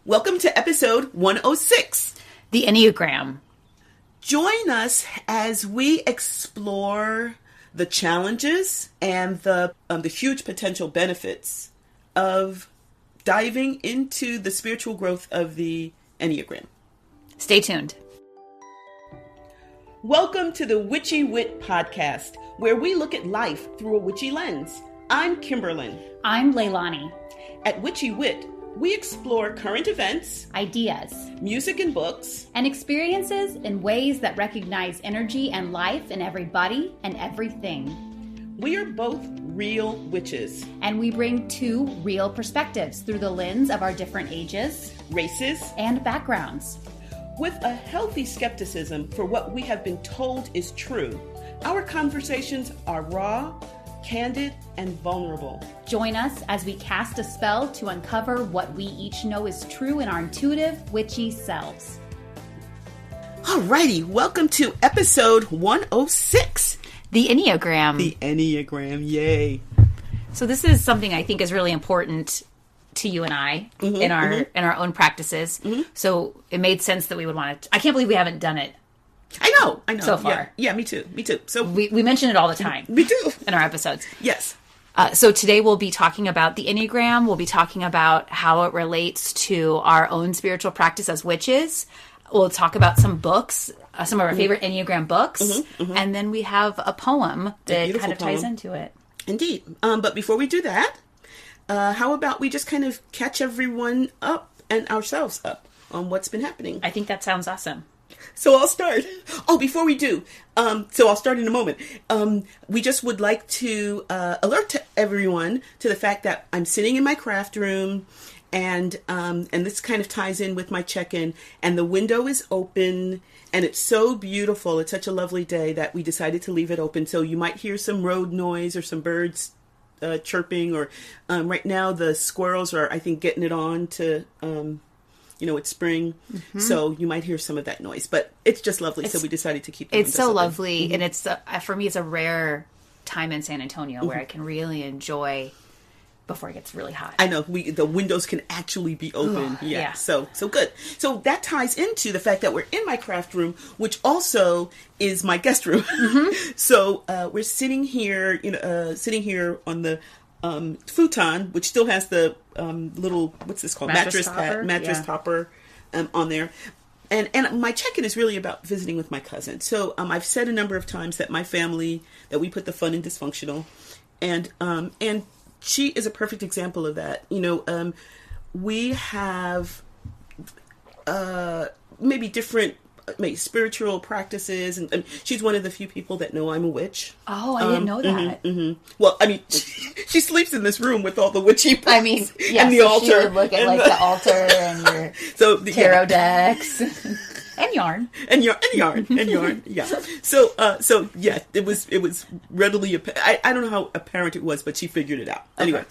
Welcome to episode 106. The Enneagram. Join us as we explore the challenges and the huge potential benefits of diving into the spiritual growth of the Enneagram. Stay tuned. Welcome to the Witchy Wit podcast, where we look at life through a witchy lens. I'm Kimberlyn. I'm Leilani. At Witchy Wit, we explore current events, Ideas, music and books, and experiences in ways that recognize energy and life in everybody and everything. We are both real witches. And we bring two real perspectives through the lens of our different ages, Races, and backgrounds. with a healthy skepticism for what we have been told is true. Our conversations are raw, candid, and vulnerable. Join us as we cast a spell to uncover what we each know is true in our intuitive, witchy selves. Alrighty, welcome to episode 106. The Enneagram. The Enneagram, yay. So this is something I think is really important to you and I in our own practices. So it made sense that we would want to. I can't believe we haven't done it. I know. So far. Yeah, me too. So We mention it all the time. me too. In our episodes. Yes. So today we'll be talking about the Enneagram. We'll be talking about how it relates to our own spiritual practice as witches. We'll talk about some books, some of our favorite Enneagram books. And then we have a poem that kind of ties into it. Indeed. But before we do that, how about we just kind of catch everyone up and ourselves up on what's been happening? I think that sounds awesome. So I'll start. Oh, before we do, so I'll start in a moment. We just would like to alert to everyone to the fact that I'm sitting in my craft room, and this kind of ties in with my check-in, and the window is open, and it's so beautiful. It's such a lovely day that we decided to leave it open. So you might hear some road noise or some birds chirping, or right now the squirrels are, I think, getting it on to... it's spring, so you might hear some of that noise, but it's just lovely. So we decided to keep the It's so windows open. lovely, and it's for me, it's a rare time in San Antonio where I can really enjoy before it gets really hot. I know the windows can actually be open. Yeah. So good. So that ties into the fact that we're in my craft room, which also is my guest room. So we're sitting here, sitting here on the futon, which still has the little, what's this called? Mattress topper on there. And my check-in is really about visiting with my cousin. So I've said a number of times that my family, that we put the fun in dysfunctional. And she is a perfect example of that. We have maybe different spiritual practices, and she's one of the few people that know I'm a witch. Oh, I didn't know that. Well, I mean, she sleeps in this room with all the witchy books. I mean, yeah, and the so altar. she would look at the altar and your tarot decks and yarn. And yarn. Yeah. So yeah, it was readily I don't know how apparent it was, but she figured it out. Anyway.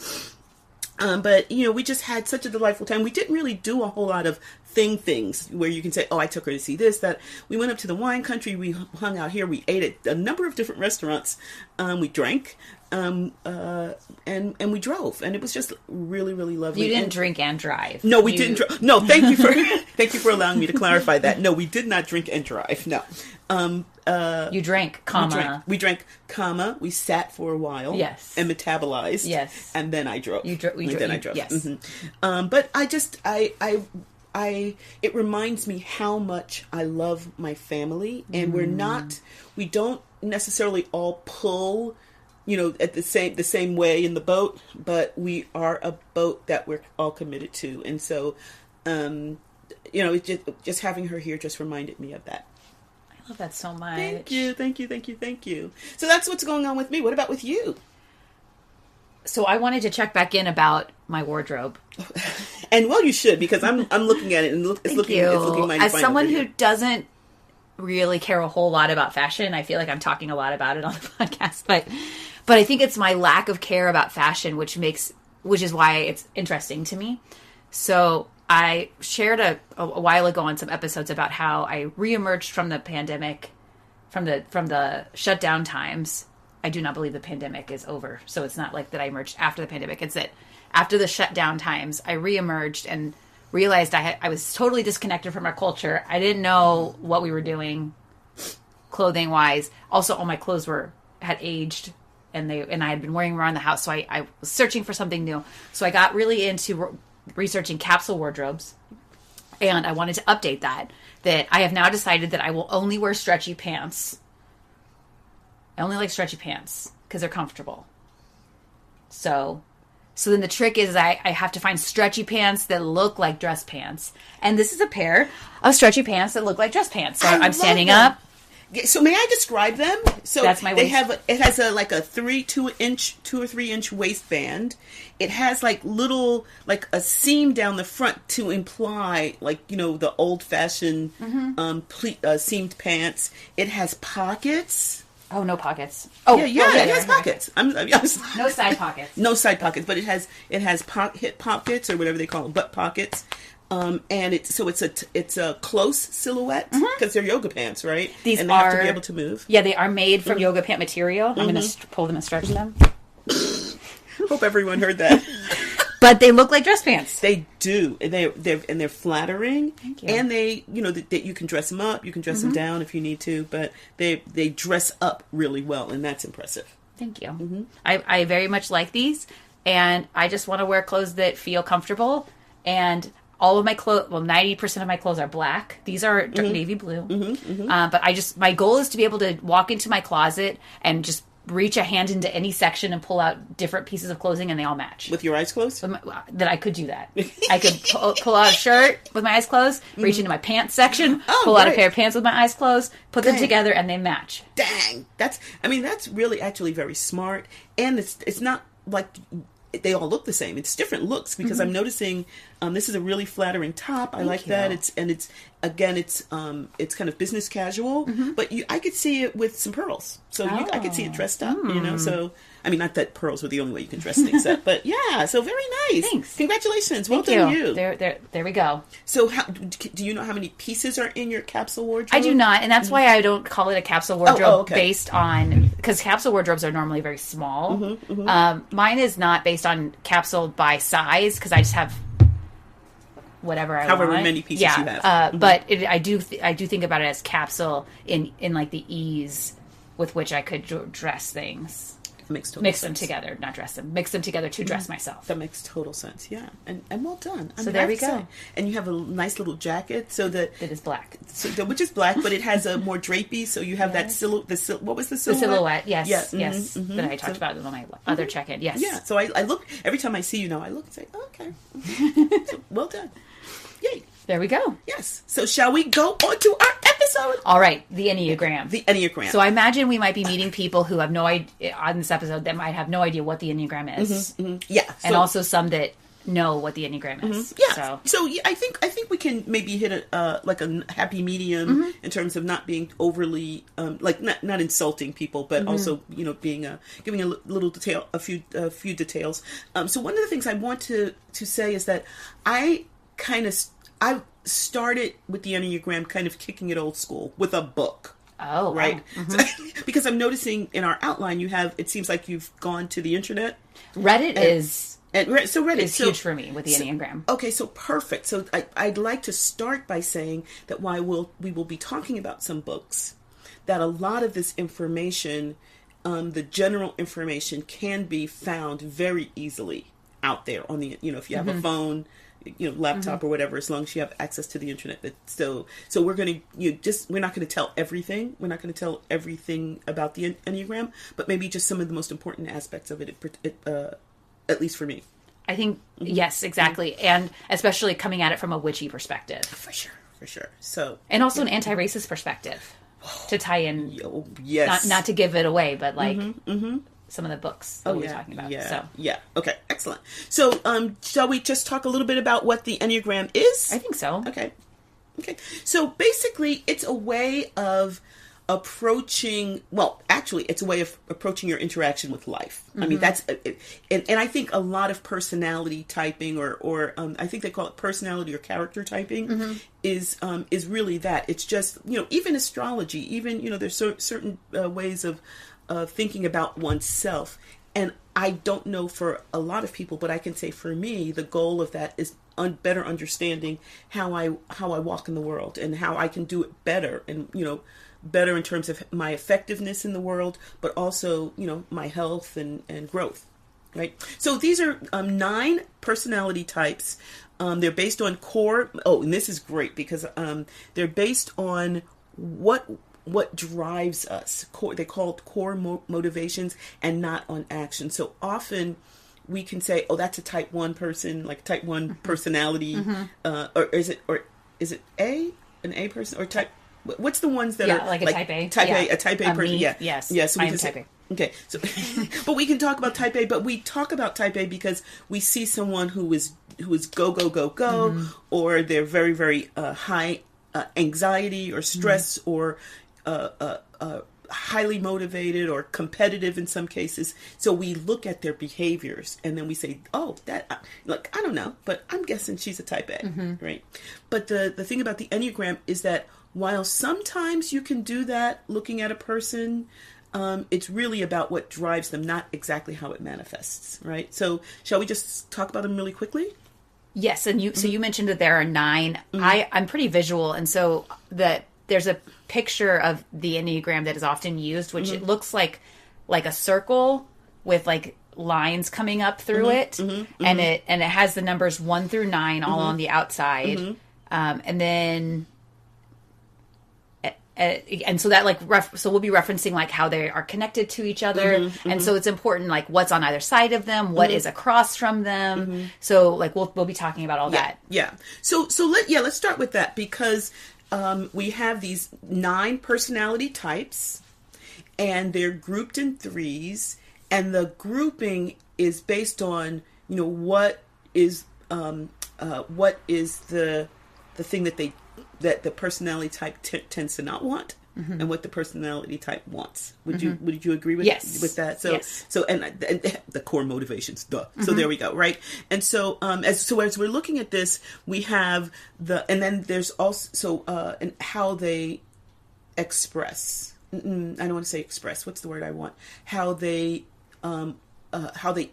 But we just had such a delightful time. We didn't really do a whole lot of things where you can say, oh, I took her to see this, that. We went up to the wine country. We hung out here. We ate at a number of different restaurants. We drank, and we drove, and it was just really, really lovely. You didn't drink and drive. No, we didn't. No, thank you for allowing me to clarify that. No, we did not drink and drive. No. You drank, comma. We drank, comma. We sat for a while. Yes. And metabolized. Yes. And then I drove. Then I drove. Yes. But it reminds me how much I love my family, and we don't necessarily all pull, at the same way in the boat, but we are a boat that we're all committed to. And so, just having her here just reminded me of that. I love that so much. Thank you. So that's what's going on with me. What about with you? So I wanted to check back in about my wardrobe. And well, you should, because I'm looking at it and it's looking mighty As fine someone over here. who doesn't really care a whole lot about fashion, I feel like I'm talking a lot about it on the podcast, but I think it's my lack of care about fashion which is why it's interesting to me. So I shared a while ago on some episodes about how I reemerged from the pandemic, from the shutdown times. I do not believe the pandemic is over. So it's not like that I emerged after the pandemic. It's that after the shutdown times, I reemerged and realized I was totally disconnected from our culture. I didn't know what we were doing clothing wise. Also, all my clothes had aged, and I had been wearing them around the house. So I was searching for something new. So I got really into researching capsule wardrobes, and I wanted to update that I have now decided that I will only wear stretchy pants. I only like stretchy pants because they're comfortable. So then the trick is I have to find stretchy pants that look like dress pants. And this is a pair of stretchy pants that look like dress pants. So I'm standing up. So may I describe them? So that's my waist. It has a 2 or 3 inch waistband. It has like a seam down the front to imply the old fashioned seamed pants. It has pockets. Oh, no pockets. Oh, it has pockets. No side pockets. No side pockets, but it has hip pockets or whatever they call them, butt pockets. And it's a close silhouette because they're yoga pants, right? These and they have to be able to move. Yeah, they are made from yoga pant material. I'm going to pull them and stretch them. Hope everyone heard that. But they look like dress pants. They do. They're flattering. Thank you. And they, that you can dress them up, you can dress them down if you need to, but they dress up really well, and that's impressive. Thank you. I very much like these, and I just want to wear clothes that feel comfortable. And all of my clothes, 90% of my clothes are black. These are navy blue. But my goal is to be able to walk into my closet and just reach a hand into any section and pull out different pieces of clothing, and they all match. With your eyes closed? That I could do that. I could pull out a shirt with my eyes closed, reach into my pants section, pull out a pair of pants with my eyes closed, put them together, and they match. Dang. That's really actually very smart. And it's not like they all look the same. It's different looks because I'm noticing this is a really flattering top. I like that. It's kind of business casual, but I could see it with some pearls. So I could see it dressed up, So not that pearls were the only way you can dress things up, but yeah. So very nice. Thanks. Congratulations. Well done, you. There we go. So do you know how many pieces are in your capsule wardrobe? I do not, and that's why I don't call it a capsule wardrobe based on, because capsule wardrobes are normally very small. Mine is not based on capsule by size because I just have whatever I want. However many pieces you have. But I do think about it as capsule in like the ease with which I could dress things. Mix them together, not dress them. Mix them together to dress myself. That makes total sense. Yeah, and well done. There we go. And you have a nice little jacket, so that it is black, which is black, but it has a more drapey. So you have that silhouette. What was the silhouette? The silhouette, yes, yes. That I talked about in my other check-in. Yes, yeah. So I look every time I see you now. I look and say, oh, okay, so, well done. Yay. There we go. Yes. So shall we go on to our episode? All right. The Enneagram. The Enneagram. So I imagine we might be meeting people who have no idea on this episode that might have no idea what the Enneagram is. Yeah. And also some that know what the Enneagram is. Yeah. So I think we can maybe hit a happy medium in terms of not being overly not insulting people, but also being giving a little detail, a few details. So one of the things I want to say is that I started with the Enneagram kind of kicking it old school with a book. Oh, right. Wow. So, because I'm noticing in our outline it seems like you've gone to the internet. Reddit is huge for me with the Enneagram. Okay, so perfect. So I'd like to start by saying that while we will be talking about some books, that a lot of this information, the general information, can be found very easily out there on the if you have a phone, laptop or whatever, as long as you have access to the internet. So we're going to we're not going to tell everything. We're not going to tell everything about the Enneagram, but maybe just some of the most important aspects of it, at least for me. I think yes, exactly, and especially coming at it from a witchy perspective. For sure. So and also an anti-racist perspective to tie in. Yes, not to give it away, but like. Some of the books that we're talking about. Yeah. Okay. Excellent. So, shall we just talk a little bit about what the Enneagram is? I think so. Okay. So basically, it's a way of approaching. Well, actually, it's a way of approaching your interaction with life. I mean, that's and I think a lot of personality typing, or I think they call it personality or character typing, is really that. It's just even astrology, even there's certain ways of thinking about oneself. And I don't know for a lot of people, but I can say for me, the goal of that better understanding how I walk in the world and how I can do it better, and better in terms of my effectiveness in the world, but also my health and growth. Right. So these are 9 personality types. They're based on core. Oh, and this is great because they're based on what drives us. They call it core motivations, and not on action. So often we can say, "Oh, that's a type 1 person, like type 1 personality," or is it an A person, or type? What's the ones that are like a type A? A type A person. Me, Yeah. Yes. Yeah. So we I am can say, type A. Okay, so but we can talk about type A, but we talk about type A because we see someone who is go, or they're very, very high anxiety or stress, or highly motivated or competitive in some cases. So we look at their behaviors and then we say, oh, that, look, I don't know, but I'm guessing she's a type A, right? But the thing about the Enneagram is that while sometimes you can do that looking at a person, it's really about what drives them, not exactly how it manifests, right? So shall we just talk about them really quickly? Yes, and so you mentioned that there are 9. I'm pretty visual, and so there's a picture of the Enneagram that is often used, which it looks like a circle with like lines coming up through it, and it has the numbers 1 through 9 all on the outside, and then. And so that so we'll be referencing like how they are connected to each other, and so it's important like what's on either side of them, what is across from them. So like we'll be talking about all that. Yeah. So let's start with that because we have these 9 personality types, and they're grouped in 3s, and the grouping is based on what is the thing that the personality type tends to not want, and what the personality type wants. Would you agree with with that? So yes. So and the core motivations, duh. So there we go, right? And so as we're looking at this, we have and then there's also and how they express. I don't want to say express. What's the word I want? How they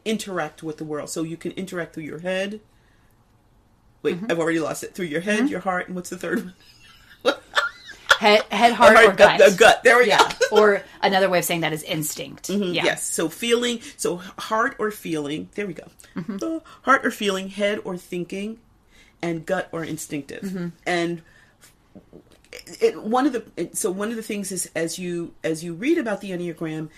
interact with the world. So you can interact through your head. Wait, I've already lost it. Through your head, your heart, and what's the third one? Head, heart, or gut. The gut. There we go. Or another way of saying that is instinct. Yeah. Yes. So feeling. So heart or feeling. There we go. Heart or feeling, head or thinking, and gut or instinctive. And one of the things is as you read about the Enneagram,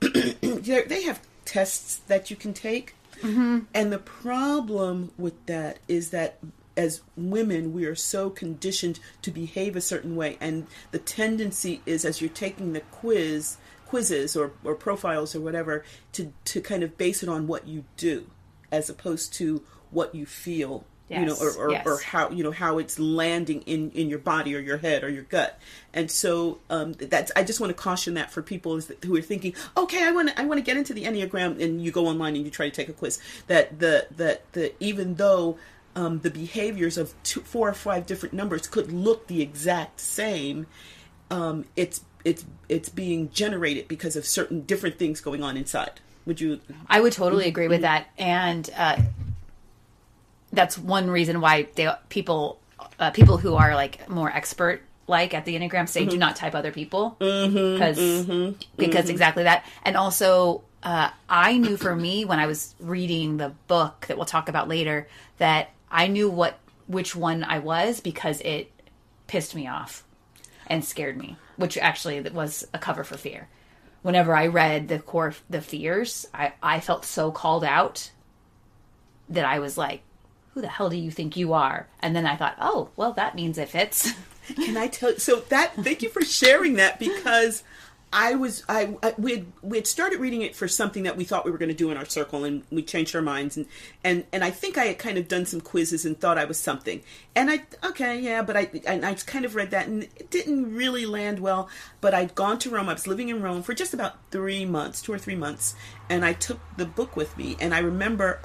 they have tests that you can take. And the problem with that is that as women, we are so conditioned to behave a certain way. And the tendency is, as you're taking the quizzes or profiles or whatever, to kind of base it on what you do as opposed to what you feel. Yes. Or how how it's landing in your body or your head or your gut. And so I just want to caution that for people who are thinking, okay, I want to get into the Enneagram, and you go online and you try to take a quiz, that even though the behaviors of 4 or 5 different numbers could look the exact same, it's being generated because of certain different things going on inside. Would you? I would totally agree with that, and that's one reason why people who are like more expert at the Enneagram say do not type other people because exactly that. And also I knew for me when I was reading the book that we'll talk about later that I knew which one I was because it pissed me off and scared me, which actually was a cover for fear. Whenever I read the fears, I felt so called out that I was like, who the hell do you think you are? And then I thought, oh, well, that means it fits. Can I tell you? So thank you for sharing that, because we had started reading it for something that we thought we were going to do in our circle, and we changed our minds. And I think I had kind of done some quizzes and thought I was something. And I kind of read that, and it didn't really land well. But I'd gone to Rome. I was living in Rome for just about 3 months, 2 or 3 months. And I took the book with me. And I remember,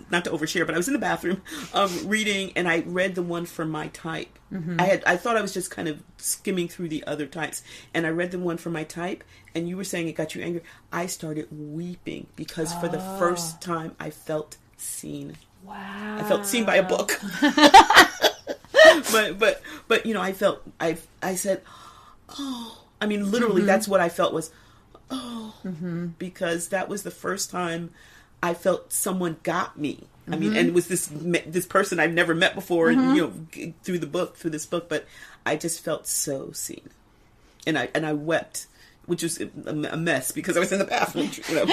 not to overshare, but I was in the bathroom reading, and I read the one for my type. I thought I was just kind of skimming through the other types, and I read the one for my type, and you were saying it got you angry. I started weeping because for the first time I felt seen. Wow. I felt seen by a book. but you know, I said, oh, I mean, literally that's what I felt was, oh, because that was the first time I felt someone got me. I mean, and it was this person I've never met before, and you know, through this book, but I just felt so seen, and I wept, which was a mess because I was in the bathroom. You know,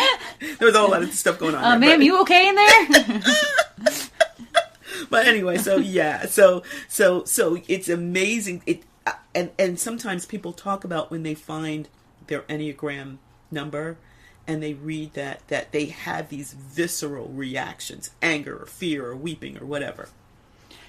there was a whole lot of stuff going on. Ma'am, you okay in there? But anyway, so yeah, so it's amazing. And sometimes people talk about when they find their Enneagram number. And they read that they have these visceral reactions, anger or fear or weeping or whatever.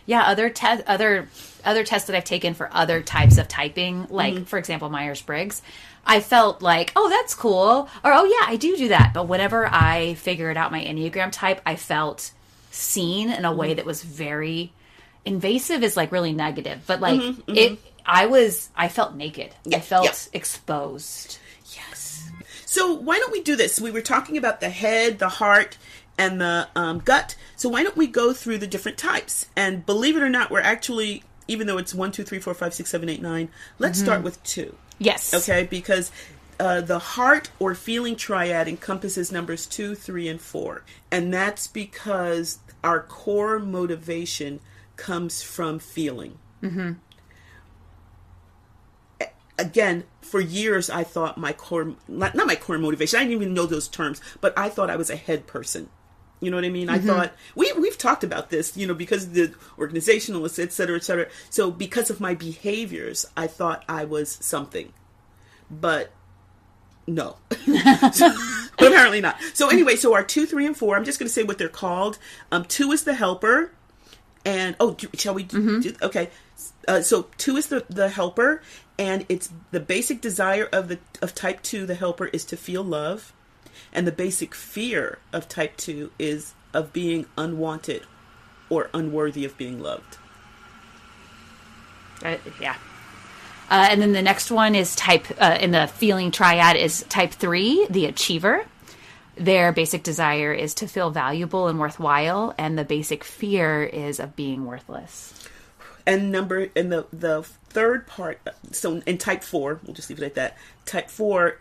Yeah, other tests that I've taken for other types of typing, like, for example, Myers-Briggs, I felt like, oh, that's cool. Or, oh, yeah, I do that. But whenever I figured out my Enneagram type, I felt seen in a way that was very invasive is, like, really negative. But, like, I felt naked. I felt exposed. So why don't we do this? We were talking about the head, the heart, and the gut. So why don't we go through the different types? And believe it or not, we're actually, even though it's 1, 2, 3, 4, 5, 6, 7, 8, 9, let's start with 2. Yes. Okay, because the heart or feeling triad encompasses numbers 2, 3, and 4. And that's because our core motivation comes from feeling. Again, for years, I thought my core, not my core motivation, I didn't even know those terms, but I thought I was a head person. You know what I mean? I thought, we've talked about this, you know, because of the organizationalists, et cetera, et cetera. So because of my behaviors, I thought I was something. But no. But apparently not. So anyway, so our 2, 3, and 4, I'm just going to say what they're called. 2 is the helper. And, shall we do, okay. So 2 is the helper. And it's the basic desire of type 2, the helper, is to feel love. And the basic fear of type 2 is of being unwanted or unworthy of being loved. Yeah. And then the next one is type, in the feeling triad, is type 3, the achiever. Their basic desire is to feel valuable and worthwhile. And the basic fear is of being worthless. And the third part, so in type 4, we'll just leave it at that. Type 4,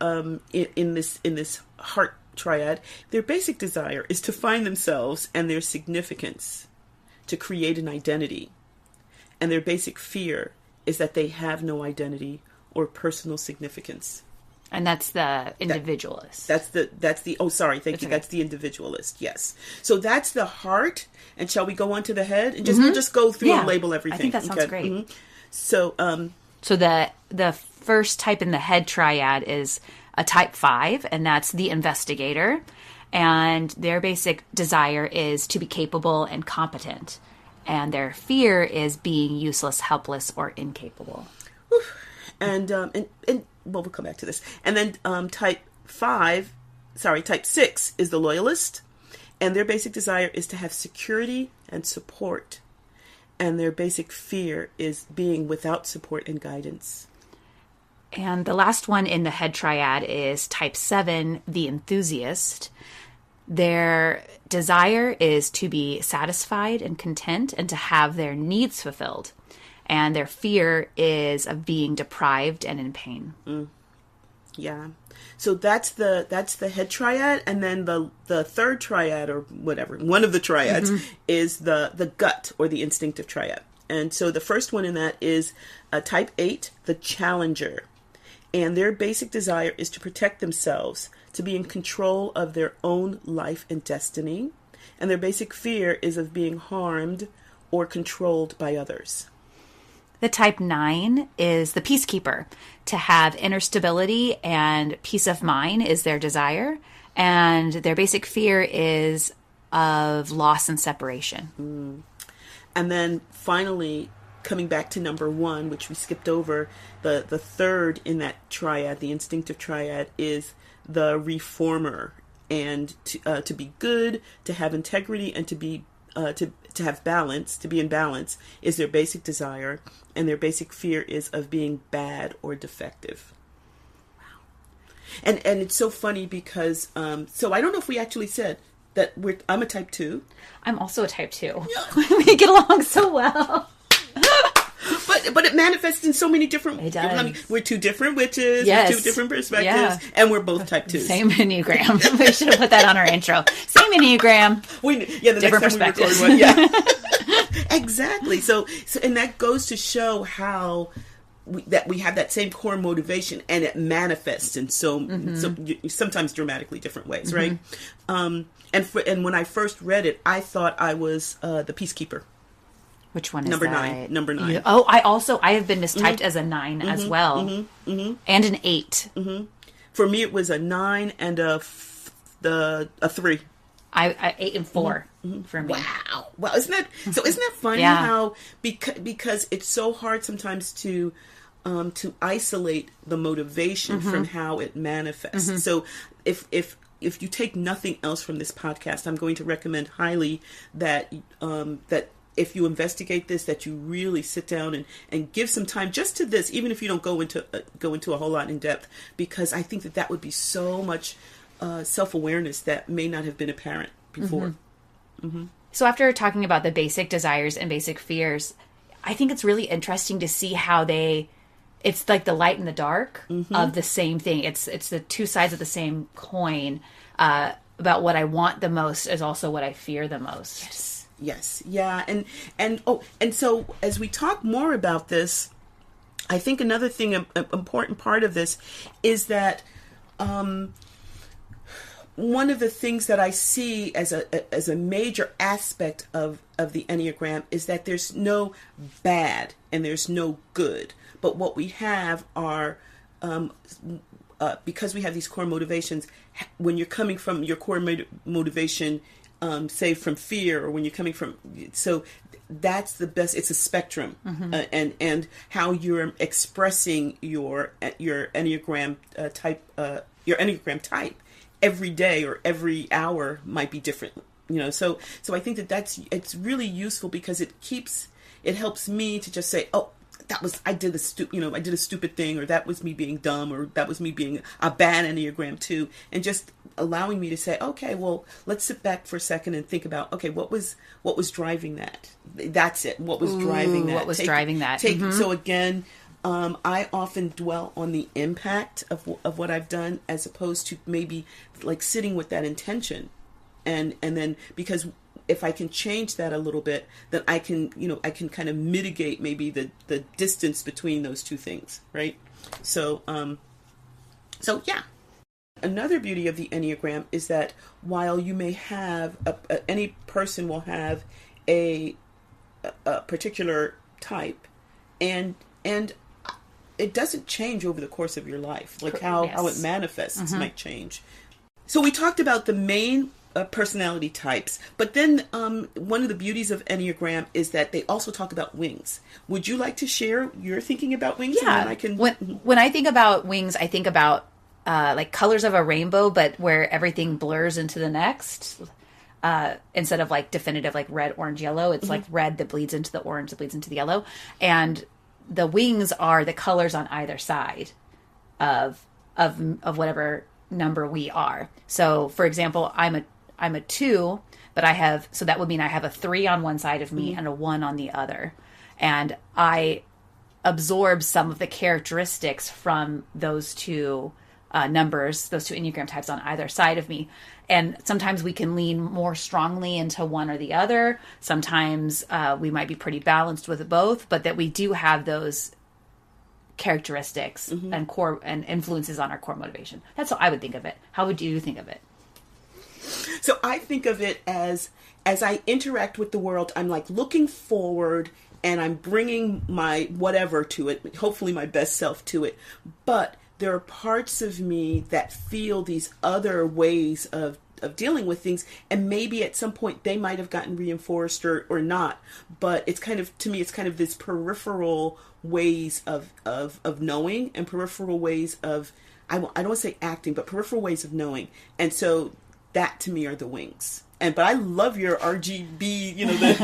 in this heart triad, their basic desire is to find themselves and their significance, to create an identity. And their basic fear is that they have no identity or personal significance. And that's the individualist. That's the That's the individualist. Yes. So that's the heart. And shall we go on to the head? And we'll just go through and label everything. I think that sounds great. So the first type in the head triad is a type 5, and that's the investigator. And their basic desire is to be capable and competent. And their fear is being useless, helpless, or incapable. And we'll come back to this. And then type 6 is the loyalist. And their basic desire is to have security and support. And their basic fear is being without support and guidance. And the last one in the head triad is type 7, the enthusiast. Their desire is to be satisfied and content and to have their needs fulfilled. And their fear is of being deprived and in pain. Yeah. So that's the head triad, and then the third triad, or whatever, one of the triads, is the gut or the instinctive triad. And so the first one in that is type 8, the challenger. And their basic desire is to protect themselves, to be in control of their own life and destiny. And their basic fear is of being harmed or controlled by others. The type 9 is the peacekeeper. To have inner stability and peace of mind is their desire. And their basic fear is of loss and separation. And then finally, coming back to number 1, which we skipped over, the third in that triad, the instinctive triad, is the reformer. And to be good, to have integrity, and to be to have balance, to be in balance, is their basic desire, and their basic fear is of being bad or defective. Wow. And it's so funny because so I don't know if we actually said I'm a type 2. I'm also a type 2. We get along so well. But it manifests in so many different ways. It does. I mean, we're two different witches, Yes. with two different perspectives, and we're both type 2s. Same Enneagram. We should have put that on our intro. Same Enneagram. The different next time perspectives. we record one, exactly. So, and that goes to show how we have that same core motivation, and it manifests in so sometimes dramatically different ways, right? And when I first read it, I thought I was the peacekeeper. Which one is Number that? 9. Number 9. I have been mistyped as a 9 as well. And an 8. For me, it was a 9 and a 3. I 8 and 4 for me. Wow. Well, isn't that funny how, because it's so hard sometimes to isolate the motivation from how it manifests. So if you take nothing else from this podcast, I'm going to recommend highly that if you investigate this, that you really sit down and give some time just to this, even if you don't go into a whole lot in depth, because I think that would be so much self-awareness that may not have been apparent before. So after talking about the basic desires and basic fears, I think it's really interesting to see how it's like the light and the dark of the same thing. It's the two sides of the same coin. About what I want the most is also what I fear the most. Yes. Yeah. And so as we talk more about this, I think another thing, an important part of this is that one of the things that I see as a major aspect of the Enneagram is that there's no bad and there's no good. But what we have are, because we have these core motivations, when you're coming from your core motivation, say from fear, or when you're coming from, so that's the best. It's a spectrum, and how you're expressing your Enneagram type every day or every hour might be different. So I think it's really useful because it helps me to just say, oh, I did a stupid thing, or that was me being dumb, or that was me being a bad Enneagram too, and just allowing me to say, okay, well, let's sit back for a second and think about, okay, what was driving that? That's it. What was driving that? What was driving that? So again, I often dwell on the impact of what I've done, as opposed to maybe like sitting with that intention, and then because if I can change that a little bit, then I can kind of mitigate maybe the distance between those two things, right? So yeah. Another beauty of the Enneagram is that while you may have any person will have a particular type, and it doesn't change over the course of your life, like how it manifests might change. So we talked about the main personality types, but then one of the beauties of Enneagram is that they also talk about wings. Would you like to share your thinking about wings? Yeah. And then I can... When I think about wings, I think about like colors of a rainbow, but where everything blurs into the next. Instead of like definitive, like red, orange, yellow, it's like red that bleeds into the orange that bleeds into the yellow. And the wings are the colors on either side of whatever number we are. So for example, I'm a 2, but so that would mean I have a 3 on one side of me and a 1 on the other. And I absorb some of the characteristics from those two numbers, those two Enneagram types on either side of me. And sometimes we can lean more strongly into one or the other. Sometimes we might be pretty balanced with both, but that we do have those characteristics and core and influences on our core motivation. That's how I would think of it. How would you think of it? So I think of it as I interact with the world, I'm like looking forward and I'm bringing my whatever to it, hopefully my best self to it. But there are parts of me that feel these other ways of dealing with things, and maybe at some point they might have gotten reinforced or not. But it's kind of, to me, it's kind of this peripheral ways of knowing, and peripheral ways of, I don't want to say acting, but peripheral ways of knowing. And so that to me are the wings. But I love your RGB, the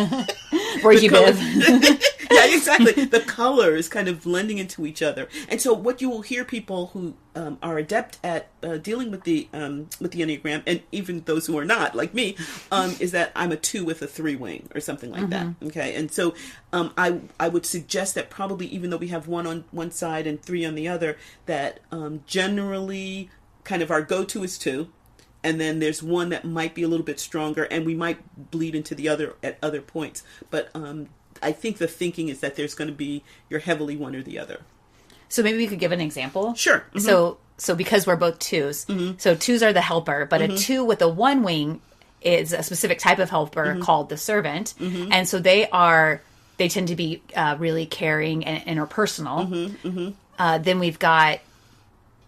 RGB. Yeah, exactly. The colors kind of blending into each other. And so what you will hear people who are adept at dealing with the Enneagram, and even those who are not, like me, is that I'm a 2 with a 3 wing or something like that. Okay. And so I would suggest that probably, even though we have 1 on one side and 3 on the other, that generally kind of our go-to is 2. And then there's 1 that might be a little bit stronger, and we might bleed into the other at other points. But I think the thinking is that there's going to be, you're heavily one or the other. So maybe we could give an example. Sure. So because we're both 2s, so 2s are the helper, but a 2 with a 1 wing is a specific type of helper called the servant. And so they tend to be really caring and interpersonal. Then we've got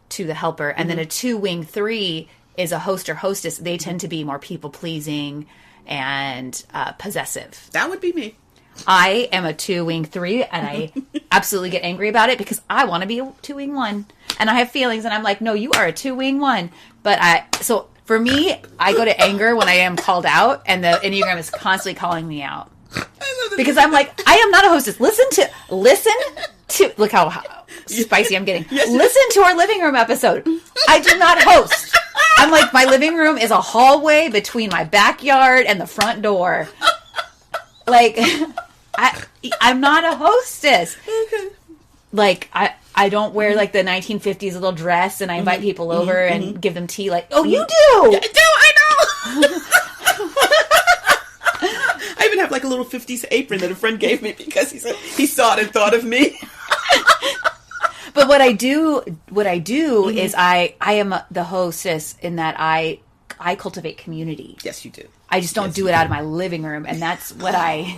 2 the helper, and then a 2 wing 3 is a host or hostess. They tend to be more people-pleasing and possessive. That would be me. I am a 2 wing 3, and I absolutely get angry about it because I want to be a 2 wing 1. And I have feelings, and I'm like, no, you are a 2 wing 1. So for me, I go to anger when I am called out, and the Enneagram is constantly calling me out. Because I'm like, I am not a hostess. Listen to, look how spicy I'm getting. Yes. Listen to our living room episode. I do not host. I'm like, my living room is a hallway between my backyard and the front door. Like, I'm not a hostess. Okay. Like, I don't wear, like, the 1950s little dress, and I invite people over and give them tea. Like, oh, you do? Yeah, I know! I even have, like, a little 50s apron that a friend gave me because he said he saw it and thought of me. But what I do is I am the hostess in that I cultivate community. Yes, you do. I just don't do it out of my living room, and that's what I...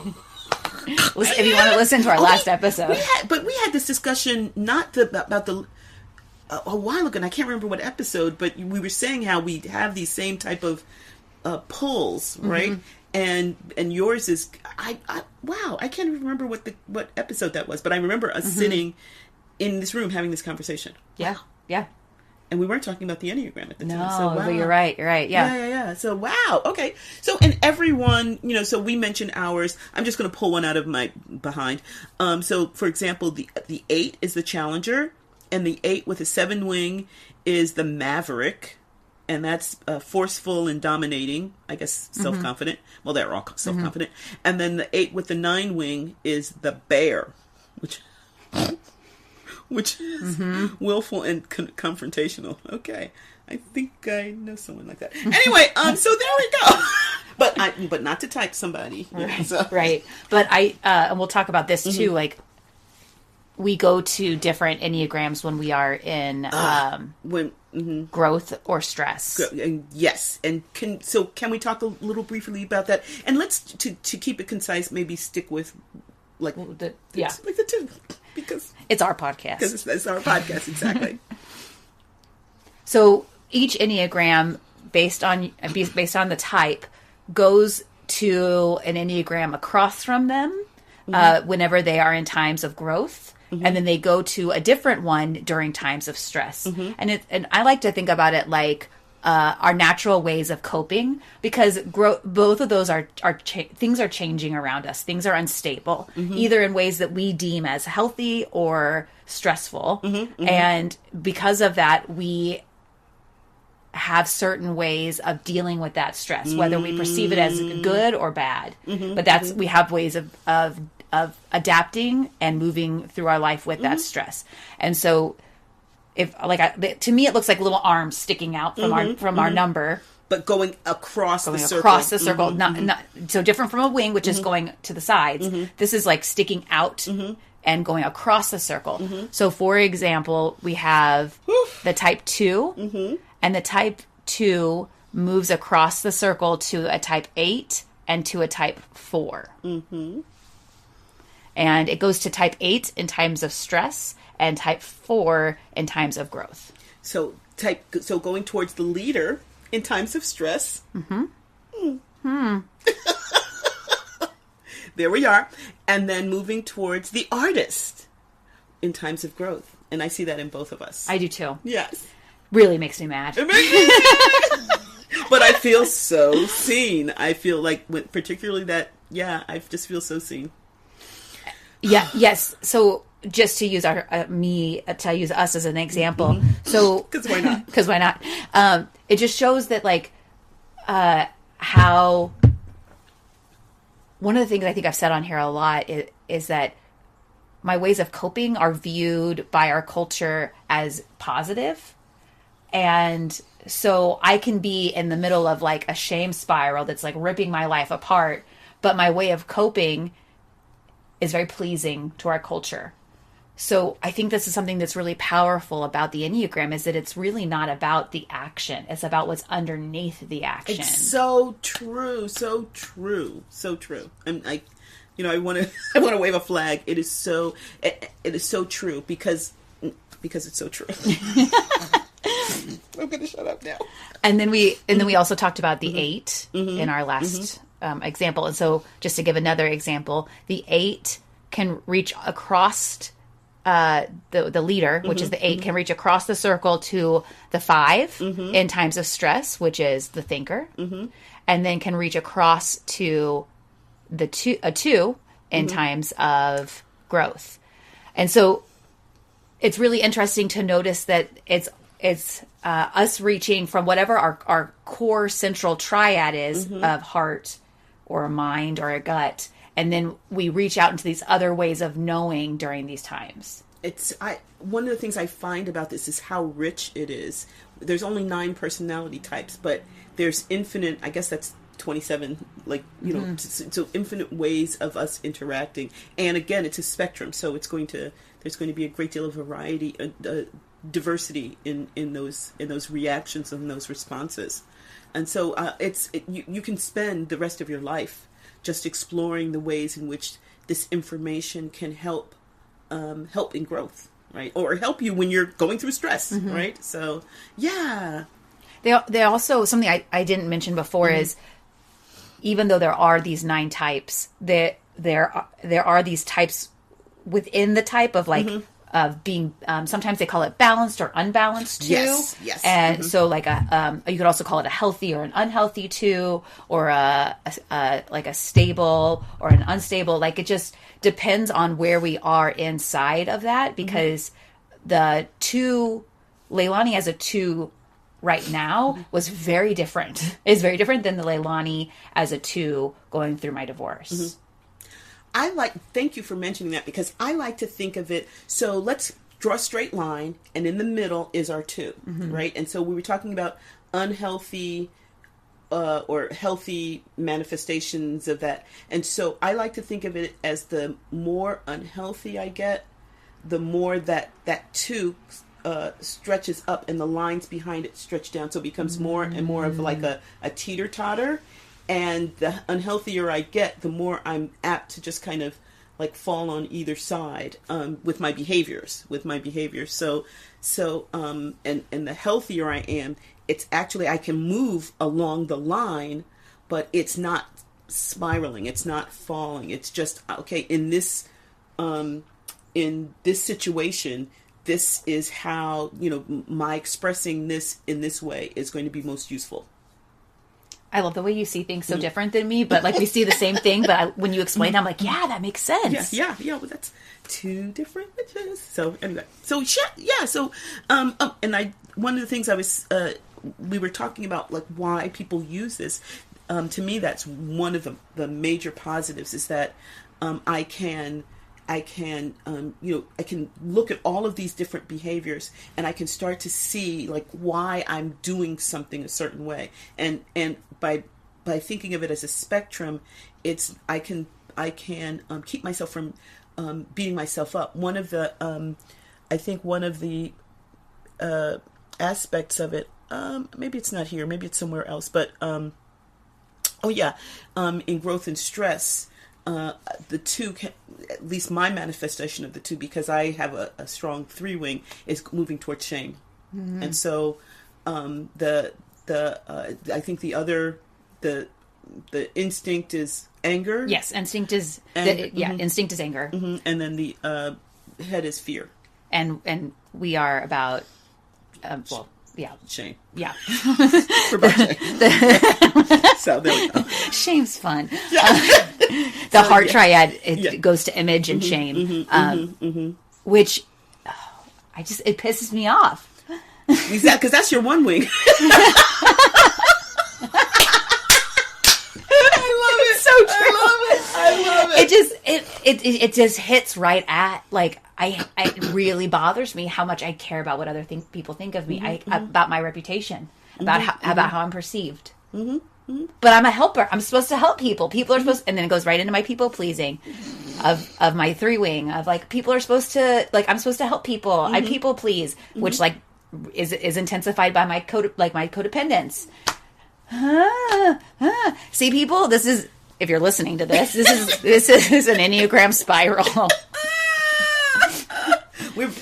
If you want to listen to our last episode. We had this discussion about the a while ago, and I can't remember what episode, but we were saying how we have these same type of pulls, right? And yours is wow, I can't even remember what episode that was, but I remember us sitting in this room having this conversation. Yeah. And we weren't talking about the Enneagram at the time. No, So, wow. but you're right. Yeah. So, wow. Okay. So, and everyone, so we mentioned ours. I'm just going to pull one out of my behind. So, for example, the 8 is the challenger, and the 8 with a 7 wing is the maverick. And that's forceful and dominating, I guess, self-confident. Well, they're all self-confident. And then the 8 with the 9 wing is the bear, which is willful and confrontational. Okay. I think I know someone like that. Anyway, so there we go. But not to type somebody. Right. So. Right. But and we'll talk about this too, like, we go to different Enneagrams when we are in growth or stress. Yes. And can we talk a little briefly about that? And let's, to keep it concise, maybe stick with like the 2. Because it's our podcast. Because it's our podcast, exactly. So each Enneagram, based on the type, goes to an Enneagram across from them whenever they are in times of growth. And then they go to a different one during times of stress. And I like to think about it like our natural ways of coping, because both of those are things are changing around us. Things are unstable, either in ways that we deem as healthy or stressful. And because of that, we have certain ways of dealing with that stress, whether we perceive it as good or bad. But we have ways of adapting and moving through our life with that stress. And so to me, it looks like little arms sticking out from our number, but going across the circle. Across the circle, not so different from a wing, which is going to the sides. This is like sticking out and going across the circle. So, for example, we have the type 2, and the type 2 moves across the circle to a type 8 and to a type 4. And it goes to type 8 in times of stress and type 4 in times of growth. So going towards the leader in times of stress. There we are. And then moving towards the artist in times of growth. And I see that in both of us. I do too. Yes. Really makes me mad. It makes me mad. But I feel so seen. I feel like, particularly that, I just feel so seen. Yeah. Yes. So just to use to use us as an example. So Because why not? Because why not? It just shows that like how one of the things I think I've said on here a lot is that my ways of coping are viewed by our culture as positive. And so I can be in the middle of like a shame spiral that's like ripping my life apart, but my way of coping is very pleasing to our culture. So I think this is something that's really powerful about the Enneagram, is that it's really not about the action. It's about what's underneath the action. It's so true. So true. So true. I want to wave a flag. It is so true because it's so true. I'm going to shut up now. And then we also talked about the 8 in our last example. And so just to give another example, the 8 can reach across the leader, which is the 8, can reach across the circle to the 5 in times of stress, which is the thinker, and then can reach across to a 2 in times of growth. And so it's really interesting to notice that it's us reaching from whatever our core central triad is of heart or a mind or a gut, and then we reach out into these other ways of knowing during these times. One of the things I find about this is how rich it is. There's only 9 personality types, but there's infinite, I guess that's 27, so infinite ways of us interacting. And again, it's a spectrum, so there's going to be a great deal of variety, diversity in those reactions and those responses. And so you can spend the rest of your life just exploring the ways in which this information can help in growth, right? Or help you when you're going through stress, right? So, yeah. They also, something I didn't mention before is, even though there are these 9 types, there are these types within the type of like, of being, sometimes they call it balanced or unbalanced 2. Yes. And so like you could also call it a healthy or an unhealthy 2, or like a stable or an unstable. Like it just depends on where we are inside of that, because the 2, Leilani as a 2 right now was very different. Is very different than the Leilani as a 2 going through my divorce. Thank you for mentioning that, because I like to think of it, so let's draw a straight line, and in the middle is our 2, right? And so we were talking about unhealthy or healthy manifestations of that. And so I like to think of it as the more unhealthy I get, the more that 2 stretches up and the lines behind it stretch down. So it becomes more and more of like a teeter-totter. And the unhealthier I get, the more I'm apt to just kind of like fall on either side with my behaviors. So and the healthier I am, it's actually, I can move along the line, but it's not spiraling. It's not falling. It's just, okay, in this situation, this is how, my expressing this in this way is going to be most useful. I love the way you see things so different than me, but like we see the same thing, but when you explain it, I'm like, yeah, that makes sense. Yeah, well, that's 2 different witches. So anyway, so and one of the things we were talking about, like why people use this, to me, that's one of the major positives, is that I can look at all of these different behaviors, and I can start to see like why I'm doing something a certain way. And by thinking of it as a spectrum, I can keep myself from beating myself up. One of the aspects of it, maybe it's not here, maybe it's somewhere else, but in growth and stress, the 2 can, at least my manifestation of the 2, because I have a strong 3 wing, is moving towards shame. And so I think the instinct is anger. Yes, instinct is instinct is anger. And then the head is fear. And we are about shame. Yeah. We're about shame. So there we go. Shame's fun. The heart triad, it goes to image and shame, which it pisses me off. Exactly, because that's your one wing. I love it. It just hits right at, like, it really bothers me how much I care about what other people think of me, about my reputation, about how I'm perceived. But I'm a helper. I'm supposed to help people. People are supposed, and then it goes right into my people pleasing of my 3 wing of, like, people are supposed to, like, I'm supposed to help people. I people please, which, like, is intensified by my my codependence. See, people, this is, if you're listening to this is an Enneagram spiral.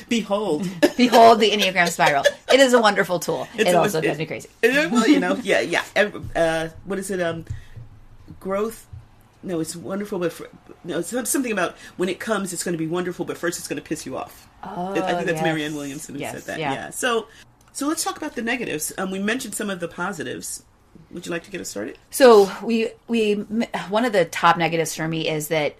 Behold the Enneagram spiral. It is a wonderful tool. It also drives me crazy. Well, what is it? Growth. No, it's wonderful, but it's something about when it comes, it's going to be wonderful, but first it's going to piss you off. Oh, I think that's yes. Marianne Williamson who said that. Yeah. So let's talk about the negatives. We mentioned some of the positives. Would you like to get us started? So we one of the top negatives for me is that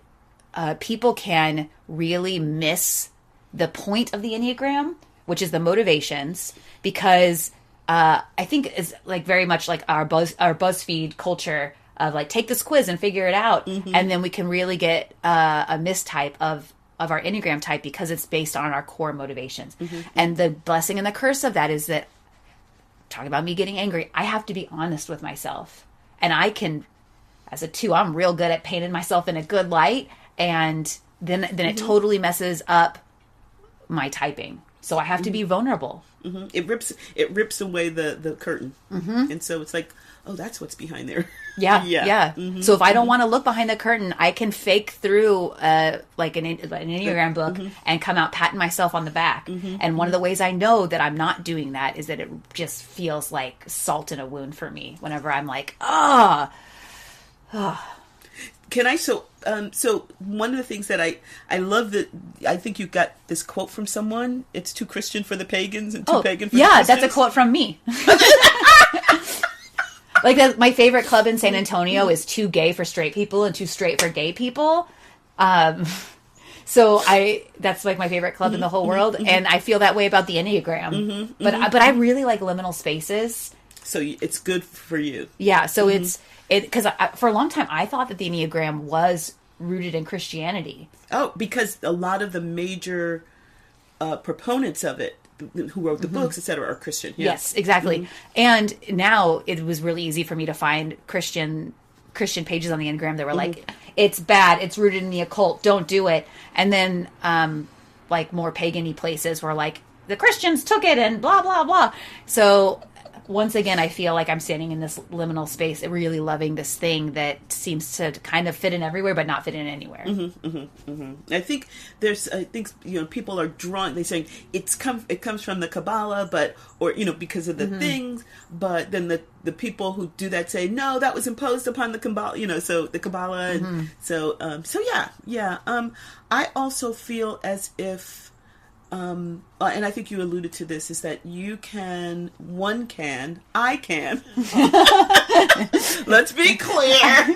people can really miss the point of the Enneagram, which is the motivations, because I think it's like very much like our BuzzFeed culture of, like, take this quiz and figure it out, and then we can really get a mistype of our Enneagram type because it's based on our core motivations. And the blessing and the curse of that is that, talking about me getting angry, I have to be honest with myself, and I can, as a 2, I'm real good at painting myself in a good light, and then it totally messes up my typing. So I have to be vulnerable. It rips away the curtain, and so it's like, oh, that's what's behind there. Yeah. So if I don't want to look behind the curtain, I can fake through like an Enneagram book and come out patting myself on the back. And one of the ways I know that I'm not doing that is that it just feels like salt in a wound for me whenever I'm like, Can I? So one of the things that I love, that I think you got this quote from someone. It's too Christian for the pagans and too pagan for the Christians. That's a quote from me. Like, my favorite club in San Antonio is too gay for straight people and too straight for gay people. So that's like my favorite club in the whole world, and I feel that way about the Enneagram. But I really like liminal spaces. So it's good for you. Yeah. So because for a long time I thought that the Enneagram was rooted in Christianity. Oh, because a lot of the major proponents of it, who wrote the books, etc., are Christian. Yeah. Yes, exactly. And now it was really easy for me to find Christian pages on the Enneagram that were like, it's bad, it's rooted in the occult, don't do it. And then like more pagan-y places where, like, the Christians took it and blah blah blah. So once again, I feel like I'm standing in this liminal space, really loving this thing that seems to kind of fit in everywhere, but not fit in anywhere. I think people are drawn. They're saying it comes from the Kabbalah, because of the things. But then the people who do that say, no, that was imposed upon the Kabbalah. So the Kabbalah, and yeah. I also feel as if. And I think you alluded to this, is that I can, let's be clear,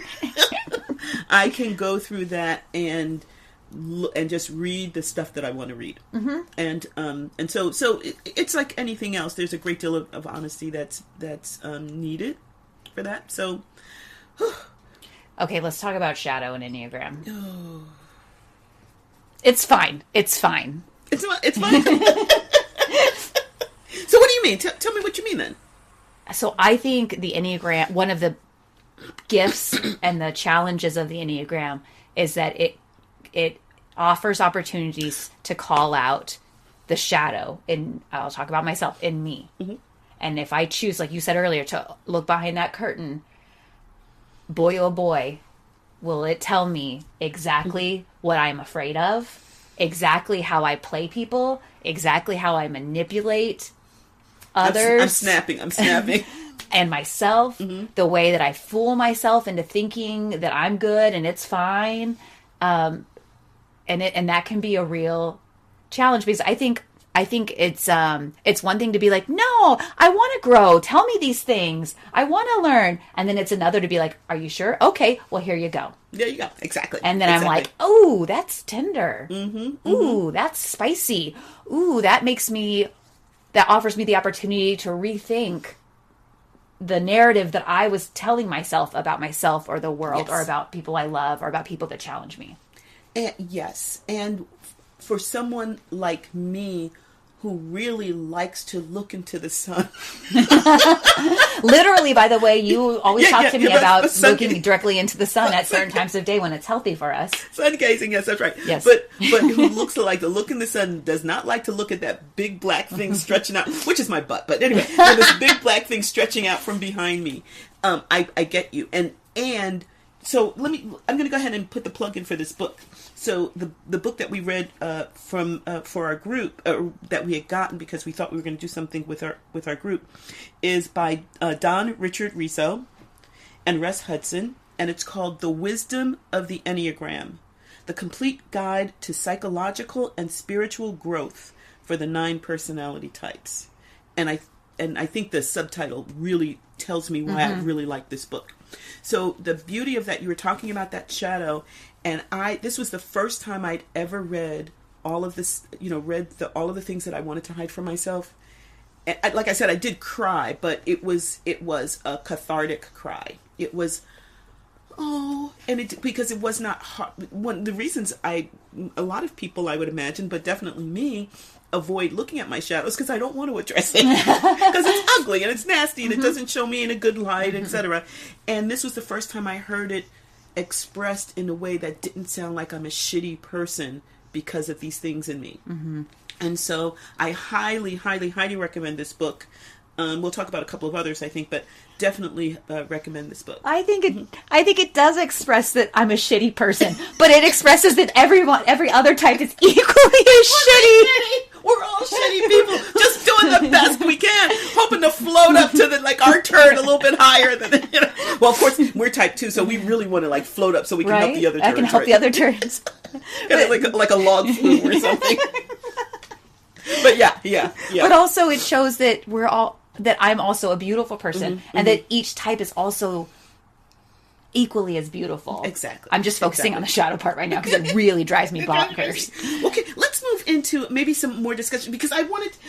I can go through that and just read the stuff that I want to read. And so it's like anything else. There's a great deal of honesty that's needed for that. So, okay, let's talk about shadow and Enneagram. Oh. It's fine. It's fine. It's fine. So what do you mean? Tell me what you mean then. So I think the Enneagram, one of the gifts and the challenges of the Enneagram is that it offers opportunities to call out the shadow I'll talk about myself, in me. And if I choose, like you said earlier, to look behind that curtain, boy oh boy, will it tell me exactly what I'm afraid of, exactly how I play people, exactly how I manipulate others. I'm snapping. And myself, the way that I fool myself into thinking that I'm good and it's fine. And that can be a real challenge, because I think I think it's one thing to be like, no, I want to grow. Tell me these things. I want to learn. And then it's another to be like, are you sure? Okay, well, here you go. There you go. Exactly. And then I'm like, oh, that's tender. Ooh, that's spicy. Ooh, that offers me the opportunity to rethink the narrative that I was telling myself about myself or the world or about people I love or about people that challenge me. Yes. And for someone like me who really likes to look into the sun. Literally, by the way, you always talk to me about looking directly into the sun at certain times of day when it's healthy for us. Sun gazing, yes, that's right. Yes. But who looks like to look in the sun, does not like to look at that big black thing stretching out, which is my butt. But anyway, this big black thing stretching out from behind me. I get you. And so I'm going to go ahead and put the plug in for this book. So the book that we read for our group that we had gotten because we thought we were going to do something with our group is by Don Richard Riso and Russ Hudson, and it's called The Wisdom of the Enneagram: The Complete Guide to Psychological and Spiritual Growth for the 9 Personality Types. And I think the subtitle really tells me why I really like this book. So the beauty of that, you were talking about that shadow, and this was the first time I'd ever read all of this, all of the things that I wanted to hide from myself. And like I said, I did cry, but it was a cathartic cry. It was, because it was not hard. One of the reasons a lot of people, I would imagine, but definitely me, avoid looking at my shadows because I don't want to address it because it's ugly and it's nasty and it doesn't show me in a good light, etc. And this was the first time I heard it expressed in a way that didn't sound like I'm a shitty person because of these things in me. And so I highly, highly, highly recommend this book. We'll talk about a couple of others, I think, but definitely recommend this book. I think it does express that I'm a shitty person, but it expresses that every other type is equally as shitty. We're all shitty people, just doing the best we can, hoping to float up to our turn a little bit higher than. Well, of course, we're type 2, so we really want to float up so we can help the other turns. I can help the other turns, like a log flume or something. But yeah. But also, it shows that I'm also a beautiful person, and that each type is also equally as beautiful. Exactly. I'm just focusing on the shadow part right now because it really drives me bonkers. Okay, let's move into maybe some more discussion because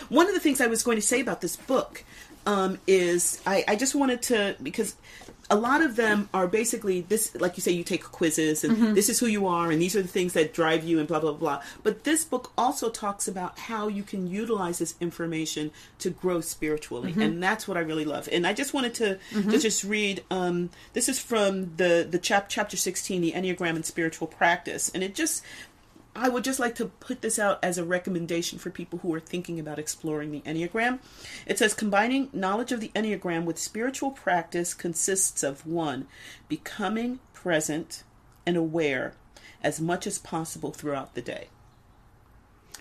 one of the things I was going to say about this book is I just wanted to, because a lot of them are basically this, like you say, you take quizzes and this is who you are and these are the things that drive you and blah, blah, blah. But this book also talks about how you can utilize this information to grow spiritually. And that's what I really love. And I just wanted to just read, this is from the chapter 16, the Enneagram and Spiritual Practice. And I would just like to put this out as a recommendation for people who are thinking about exploring the Enneagram. It says, combining knowledge of the Enneagram with spiritual practice consists of 1, becoming present and aware as much as possible throughout the day.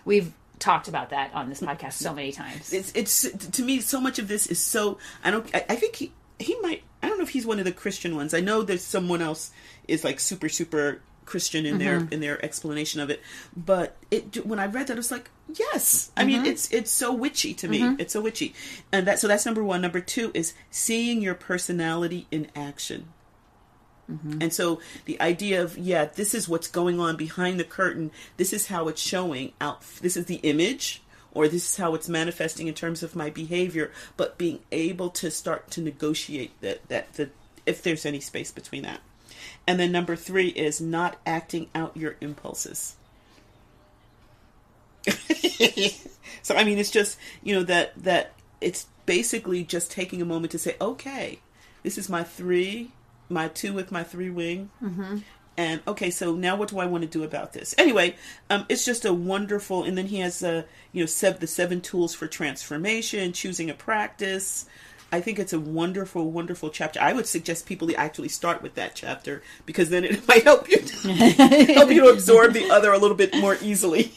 We've talked about that on this podcast so many times. It's to me, so much of this is so, I think he might, I don't know if he's one of the Christian ones. I know there's someone else is like super, super Christian in their explanation of it, but when I read that, I was like, yes. I mean, it's so witchy to me. It's so witchy, and that's number 1. Number 2 is seeing your personality in action. And so the idea of, this is what's going on behind the curtain. This is how it's showing out. This is the image, or this is how it's manifesting in terms of my behavior. But being able to start to negotiate that if there's any space between that. And then number 3 is not acting out your impulses. So, I mean, it's just, that it's basically just taking a moment to say, okay, this is my 3, my 2 with my 3 wing. And okay, so now what do I want to do about this? Anyway, it's just a wonderful, and then he has, the 7 tools for transformation, choosing a practice. I think it's a wonderful, wonderful chapter. I would suggest people to actually start with that chapter because then it might help you to absorb the other a little bit more easily,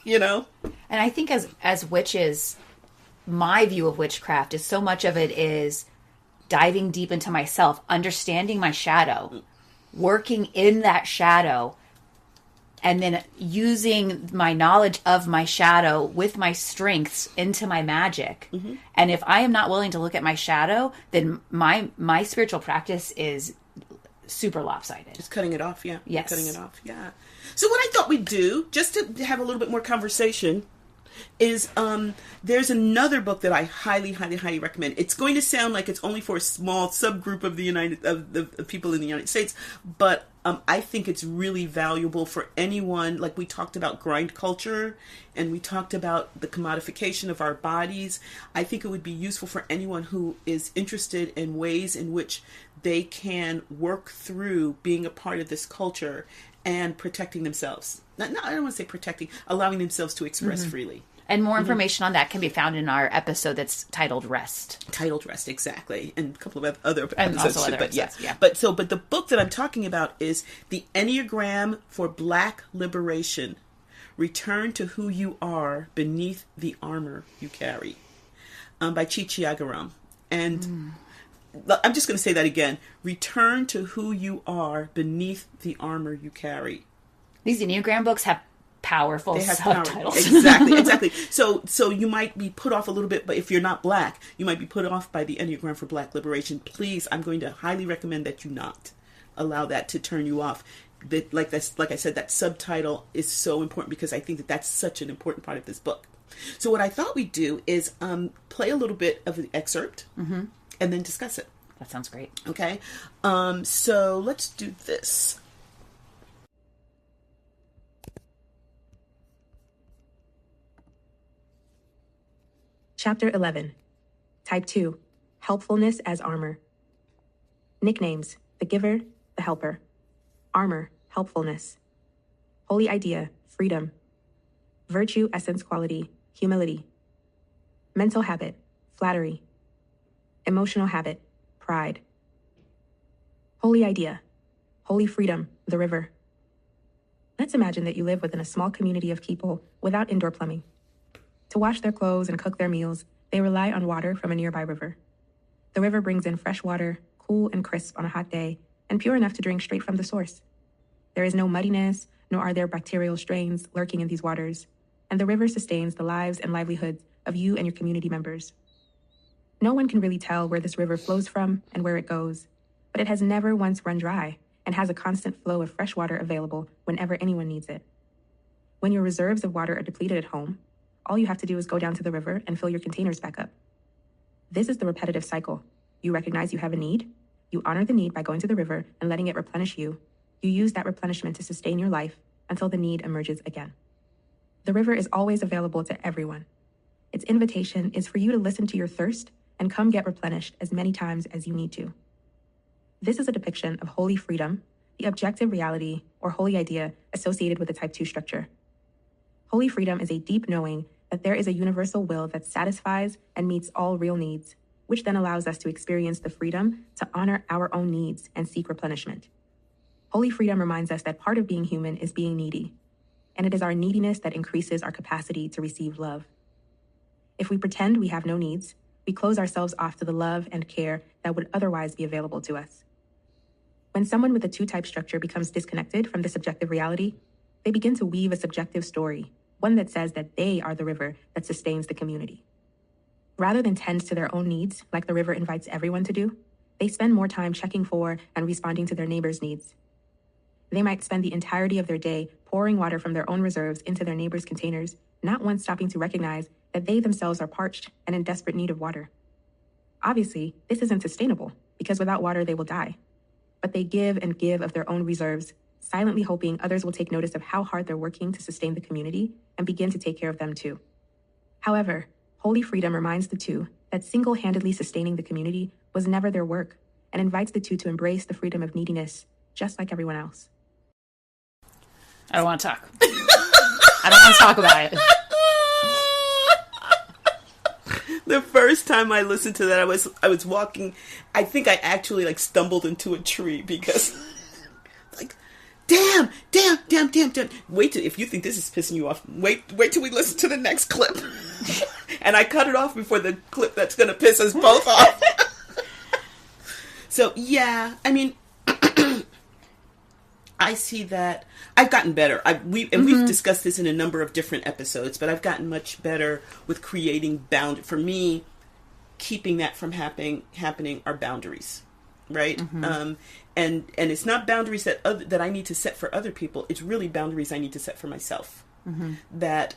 And I think as witches, my view of witchcraft is so much of it is diving deep into myself, understanding my shadow, working in that shadow, and then using my knowledge of my shadow with my strengths into my magic. Mm-hmm. And if I am not willing to look at my shadow, then my spiritual practice is super lopsided. Just cutting it off, yeah. Yes. Cutting it off, yeah. So what I thought we'd do, just to have a little bit more conversation, is there's another book that I highly, highly, highly recommend. It's going to sound like it's only for a small subgroup of the people in the United States, but I think it's really valuable for anyone. Like we talked about grind culture, and we talked about the commodification of our bodies. I think it would be useful for anyone who is interested in ways in which they can work through being a part of this culture and protecting themselves. I don't want to say protecting, allowing themselves to express freely. And more information on that can be found in our episode that's titled Rest. Titled Rest, exactly. And a couple of other episodes. And also other episodes, yeah. But the book that I'm talking about is The Enneagram for Black Liberation. Return to Who You Are Beneath the Armor You Carry. By Agaram. And I'm just going to say that again. Return to who you are beneath the armor you carry. These Enneagram books have powerful subtitles. Exactly. So you might be put off a little bit, but if you're not Black, you might be put off by the Enneagram for Black Liberation. Please, I'm going to highly recommend that you not allow that to turn you off. Like I said, that subtitle is so important because I think that that's such an important part of this book. So what I thought we'd do is play a little bit of the excerpt and then discuss it. That sounds great. Okay. So let's do this. Chapter 11. Type 2. Helpfulness as Armor. Nicknames: the Giver, the Helper. Armor: helpfulness. Holy Idea: freedom. Virtue, essence, quality: humility. Mental habit: flattery. Emotional habit: pride. Holy Idea: holy freedom, the river. Let's imagine that you live within a small community of people without indoor plumbing. To wash their clothes and cook their meals, they rely on water from a nearby river. The river brings in fresh water, cool and crisp on a hot day, and pure enough to drink straight from the source. There is no muddiness, nor are there bacterial strains lurking in these waters, and the river sustains the lives and livelihoods of you and your community members. No one can really tell where this river flows from and where it goes, but it has never once run dry and has a constant flow of fresh water available whenever anyone needs it. When your reserves of water are depleted at home, all you have to do is go down to the river and fill your containers back up. This is the repetitive cycle. You recognize you have a need, you honor the need by going to the river and letting it replenish you. You use that replenishment to sustain your life until the need emerges again. The river is always available to everyone. Its invitation is for you to listen to your thirst and come get replenished as many times as you need to. This is a depiction of holy freedom, the objective reality or holy idea associated with the Type 2 structure. Holy freedom is a deep knowing that there is a universal will that satisfies and meets all real needs, which then allows us to experience the freedom to honor our own needs and seek replenishment. Holy freedom reminds us that part of being human is being needy, and it is our neediness that increases our capacity to receive love. If we pretend we have no needs, we close ourselves off to the love and care that would otherwise be available to us. When someone with a 2-type structure becomes disconnected from this objective reality, they begin to weave a subjective story, one that says that they are the river that sustains the community. Rather than tend to their own needs, like the river invites everyone to do, they spend more time checking for and responding to their neighbors' needs. They might spend the entirety of their day pouring water from their own reserves into their neighbors' containers, not once stopping to recognize that they themselves are parched and in desperate need of water. Obviously, this isn't sustainable, because without water they will die. But they give and give of their own reserves, silently hoping others will take notice of how hard they're working to sustain the community and begin to take care of them too. However, holy freedom reminds the 2 that single-handedly sustaining the community was never their work, and invites the 2 to embrace the freedom of neediness, just like everyone else. I don't want to talk. I don't want to talk about it. The first time I listened to that, I was walking. I think I actually stumbled into a tree because, damn. Wait till, if you think this is pissing you off, wait till we listen to the next clip. And I cut it off before the clip that's going to piss us both off. So yeah, I mean, I see that I've gotten better. We've discussed this in a number of different episodes, but I've gotten much better with creating for me, keeping that from happening are boundaries, right? And it's not boundaries that I need to set for other people. It's really boundaries I need to set for myself. That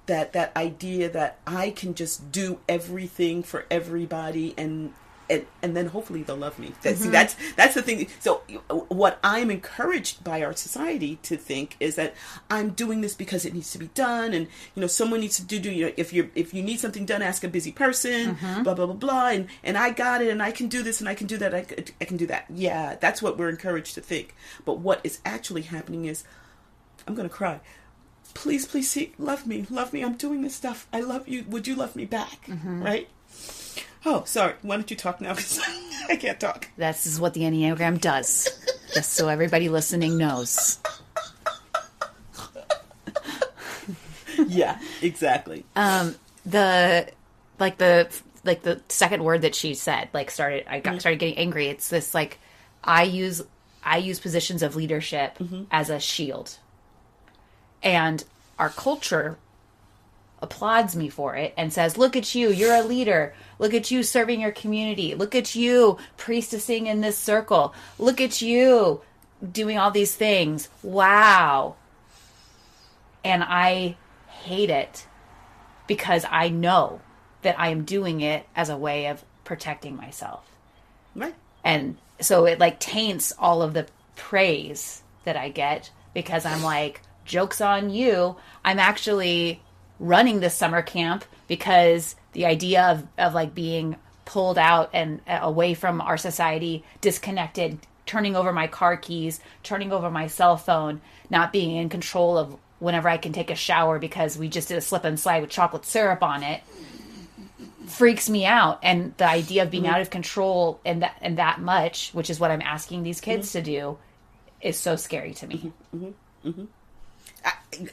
that idea that I can just do everything for everybody and then hopefully they'll love me. That's the thing. So what I'm encouraged by our society to think is that I'm doing this because it needs to be done, and someone needs to do if you need something done, ask a busy person, blah blah blah blah, and I got it, and I can do this, and I can do that, I can do that. Yeah, that's what we're encouraged to think. But what is actually happening is, I'm gonna cry. Please, love me. I'm doing this stuff. I love you. Would you love me back? Right? Oh, sorry. Why don't you talk now? Because I can't talk. This is what the Enneagram does. Just so everybody listening knows. Yeah, exactly. The second word that she said, started getting angry. It's this, I use positions of leadership as a shield. And our culture applauds me for it and says, look at you, you're a leader. Look at you serving your community. Look at you priestessing in this circle. Look at you doing all these things. Wow. And I hate it because I know that I am doing it as a way of protecting myself. Right. And so it taints all of the praise that I get because I'm like, joke's on you. I'm actually running this summer camp because the idea of being pulled out and away from our society, disconnected, turning over my car keys, turning over my cell phone, not being in control of whenever I can take a shower because we just did a slip and slide with chocolate syrup on it, freaks me out. And the idea of being out of control and that much, which is what I'm asking these kids to do, is so scary to me.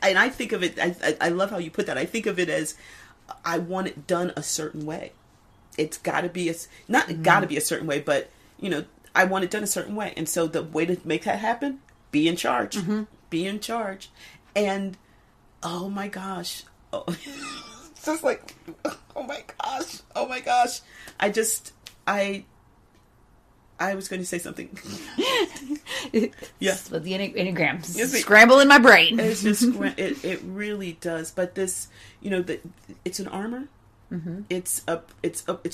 And I think of it, I love how you put that. I think of it as, I want it done a certain way. It's got to be, got to be a certain way, but, I want it done a certain way. And so the way to make that happen, be in charge. Be in charge. And, oh my gosh. Oh, it's just oh my gosh. I was going to say something. Yeah. But the Enneagram scramble in my brain. It's just, it really does. But this, it's an armor. It's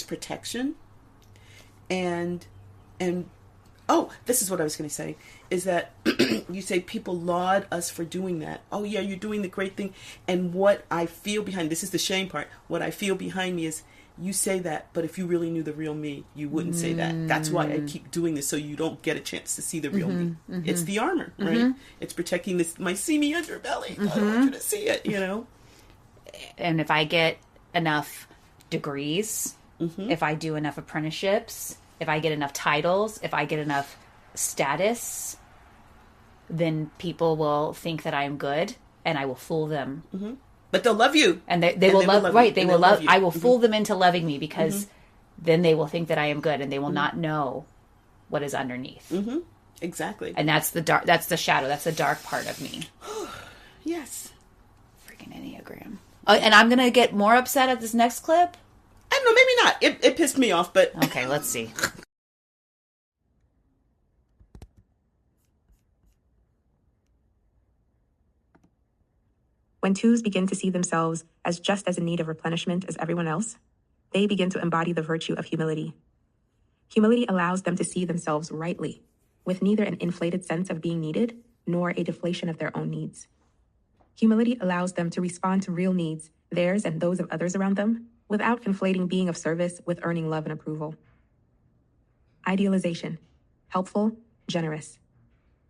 protection. And this is what I was going to say, is that you say people laud us for doing that. Oh yeah, you're doing the great thing. And what I feel behind, this is the shame part, what I feel behind me is, you say that, but if you really knew the real me, you wouldn't say that. That's why I keep doing this, so you don't get a chance to see the real me. It's the armor, right? It's protecting my seamy underbelly. I don't want you to see it, And if I get enough degrees, if I do enough apprenticeships, if I get enough titles, if I get enough status, then people will think that I am good, and I will fool them. But they'll love you. And they will love, right, they will love, I will fool them into loving me because then they will think that I am good and they will not know what is underneath. Exactly. And that's the shadow, that's the dark part of me. Yes. Freaking Enneagram. And I'm going to get more upset at this next clip? I don't know, maybe not. It pissed me off, but... Okay, let's see. When twos begin to see themselves as just as in need of replenishment as everyone else, they begin to embody the virtue of humility. Humility allows them to see themselves rightly, with neither an inflated sense of being needed nor a deflation of their own needs. Humility allows them to respond to real needs, theirs and those of others around them, without conflating being of service with earning love and approval. Idealization. Helpful, generous.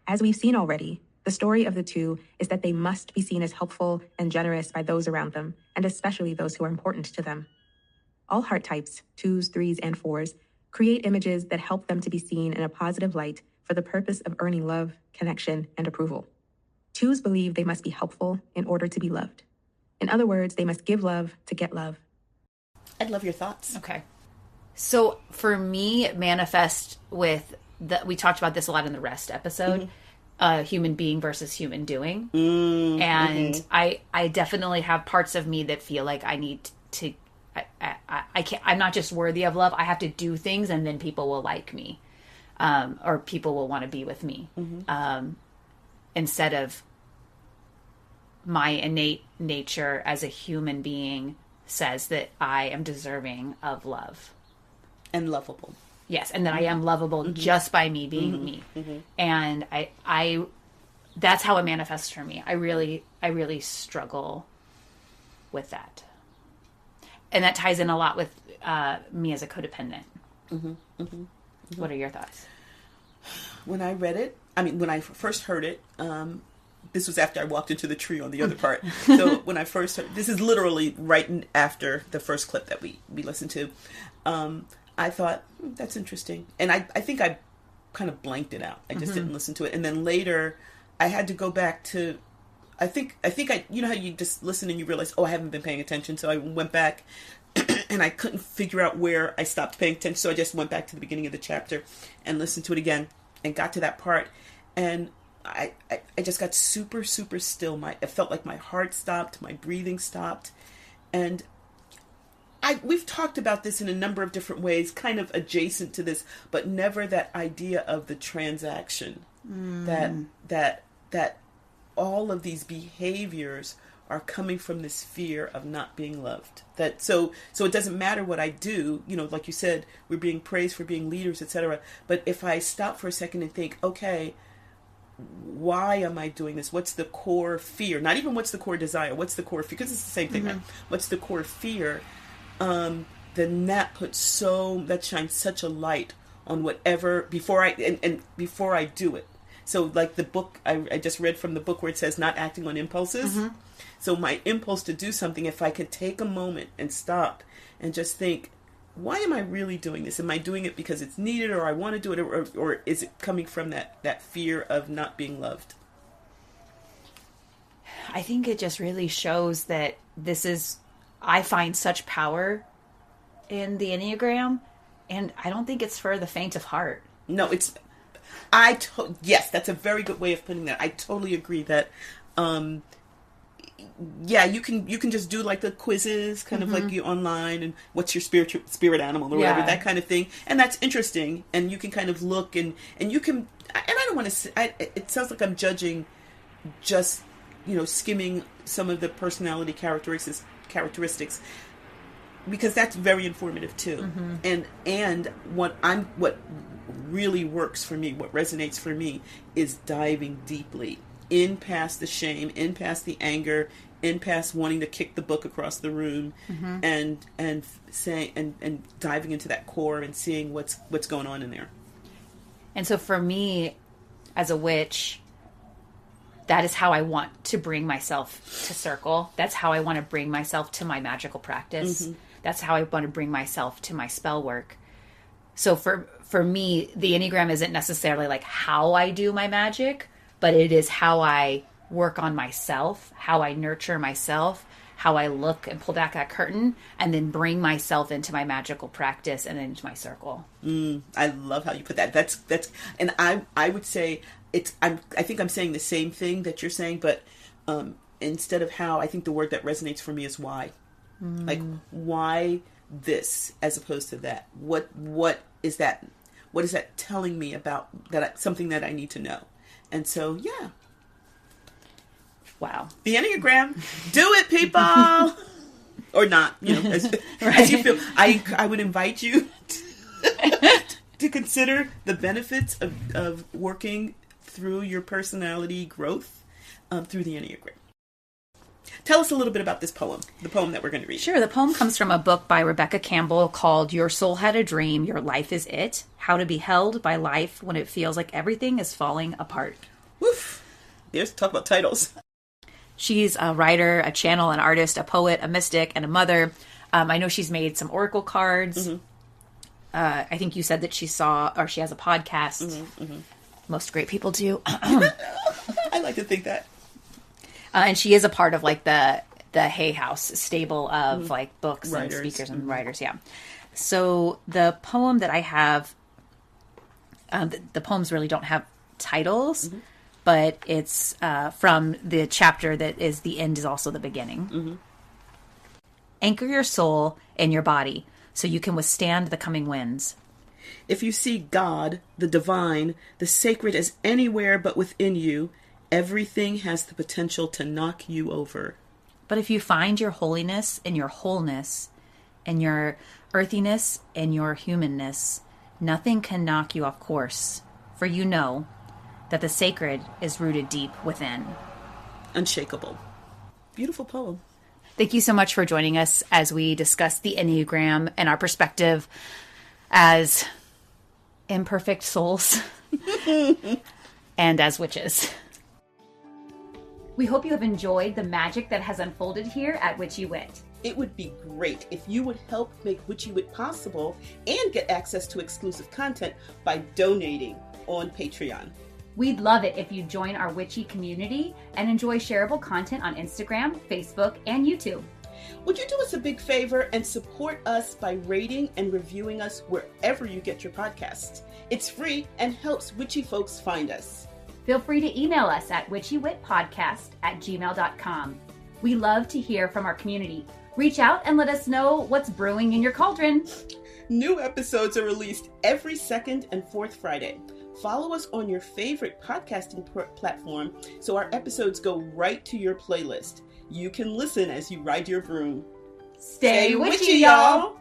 As we've seen already, the story of the two is that they must be seen as helpful and generous by those around them, and especially those who are important to them. All heart types, 2s, 3s, and 4s, create images that help them to be seen in a positive light for the purpose of earning love, connection, and approval. 2s believe they must be helpful in order to be loved. In other words, they must give love to get love. I'd love your thoughts. Okay. So for me, manifest with we talked about this a lot in the rest episode, human being versus human doing. And I definitely have parts of me that feel like I need to, I can't, I'm not just worthy of love. I have to do things and then people will like me. Or people will want to be with me. Instead of my innate nature as a human being says that I am deserving of love. And lovable. Yes, and that I am lovable just by me being me. And I that's how it manifests for me. I really struggle with that. And that ties in a lot with me as a codependent. What are your thoughts? When I read it, when I first heard it, this was after I walked into the tree on the other part. So when I first heard, this is literally right after the first clip that we listened to, I thought, that's interesting. And I think I kind of blanked it out. I just didn't listen to it. And then later, I had to go back to, I think you know how you just listen and you realize, I haven't been paying attention. So I went back and I couldn't figure out where I stopped paying attention. So I just went back to the beginning of the chapter and listened to it again and got to that part. And I just got super, super still. It felt like my heart stopped, my breathing stopped. And we've talked about this in a number of different ways, kind of adjacent to this, but never that idea of the transaction. That all of these behaviors are coming from this fear of not being loved. That so it doesn't matter what I do, like you said, we're being praised for being leaders, etc. But if I stop for a second and think, okay, why am I doing this? What's the core fear? Not even what's the core desire. What's the core fear? Because it's the same thing, right? What's the core fear? Then that shines such a light on whatever before I do it. So like the book I just read from the book where it says not acting on impulses. So my impulse to do something, if I could take a moment and stop and just think, why am I really doing this? Am I doing it because it's needed or I want to do it, or is it coming from that fear of not being loved? I think it just really shows that I find such power in the Enneagram, and I don't think it's for the faint of heart. No, yes, that's a very good way of putting that. I totally agree that, you can just do like the quizzes, kind of like you online, and what's your spirit animal or whatever, that kind of thing, and that's interesting. And you can kind of look and you can. And I don't want to say. It sounds like I'm judging, just skimming some of the personality characteristics, because that's very informative too. And what really works for me, what resonates for me, is diving deeply in past the shame, in past the anger, in past wanting to kick the book across the room, and saying and diving into that core and seeing what's going on in there. And so for me, as a witch, that is how I want to bring myself to circle. That's how I want to bring myself to my magical practice. That's how I want to bring myself to my spell work. So for me, the Enneagram isn't necessarily like how I do my magic, but it is how I work on myself, how I nurture myself, how I look and pull back that curtain and then bring myself into my magical practice and into my circle. I love how you put that. That's and I would say I think I'm saying the same thing that you're saying, but instead of how, I think the word that resonates for me is why. Like, why this as opposed to that? What is that? What is that telling me about that? Something that I need to know. And so, yeah. Wow. The Enneagram. Do it, people! Or not, as you feel. I would invite you to consider the benefits of working through your personality growth through the Enneagram. Tell us a little bit about this poem, the poem that we're going to read. Sure. The poem comes from a book by Rebecca Campbell called Your Soul Had a Dream, Your Life is It. How to be held by life when it feels like everything is falling apart. Woof. There's talk about titles. She's a writer, a channel, an artist, a poet, a mystic, and a mother. I know she's made some oracle cards. I think you said that she has a podcast. Most great people do. I like to think that. And she is a part of like the Hay House stable of like books writers. And speakers and writers. Yeah. So the poem that I have The poems really don't have titles, but it's from the chapter that is the end is also the beginning. Anchor your soul in your body so you can withstand the coming winds. If you see God, the divine, the sacred as anywhere but within you, everything has the potential to knock you over. But if you find your holiness in your wholeness, and your earthiness and your humanness, nothing can knock you off course, for you know that the sacred is rooted deep within. Unshakable. Beautiful poem. Thank you so much for joining us as we discuss the Enneagram and our perspective as imperfect souls and as witches. We hope you have enjoyed the magic that has unfolded here at Witchy Wit. It would be great if you would help make Witchy Wit possible and get access to exclusive content by donating on Patreon. We'd love it if you join our Witchy community and enjoy shareable content on Instagram, Facebook, and YouTube. Would you do us a big favor and support us by rating and reviewing us wherever you get your podcasts? It's free and helps witchy folks find us. Feel free to email us at witchywitpodcast@gmail.com. We love to hear from our community. Reach out and let us know what's brewing in your cauldron. New episodes are released every second and fourth Friday. Follow us on your favorite podcasting platform so our episodes go right to your playlist. You can listen as you ride your broom. Stay witchy, y'all!